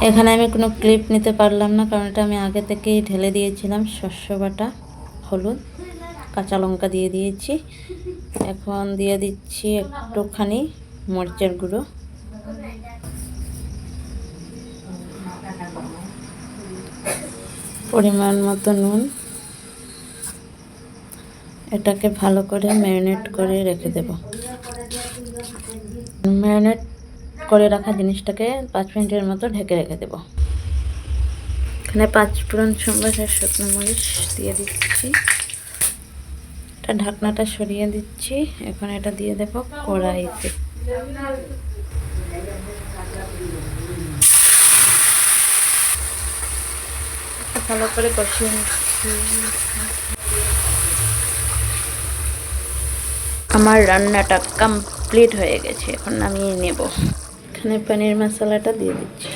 এখানে আমি কোনো ক্লিপ নিতে পারলাম না, কারণ এটা আমি আগে থেকেই ঢেলে দিয়েছিলাম। শস্য বাটা, হলুদ, কাঁচা লঙ্কা দিয়ে দিয়েছি। এখন দিয়ে দিচ্ছি একটুখানি মরিচের গুঁড়ো, পরিমাণ মতো নুন। এটাকে ভালো করে ম্যারিনেট করে রেখে দেব। ম্যারিনেট করে রাখা জিনিসটাকে 5 মিনিটের মতো ঢেকে রেখে দেব। এখানে 5 ফোড়ন সম্বাস আর শুকনো মরিচ দিয়ে দিচ্ছি। এটা ঢাকনাটা সরিয়ে দিচ্ছি। এখন এটা দিয়ে দেব কড়াইতে। ভালো করে কষিয়ে নিচ্ছি। আমার রান্নাটা কমপ্লিট হয়ে গেছে, এখন নামিয়ে নেব। এখানে পনির মশলাটা দিয়ে দিচ্ছি।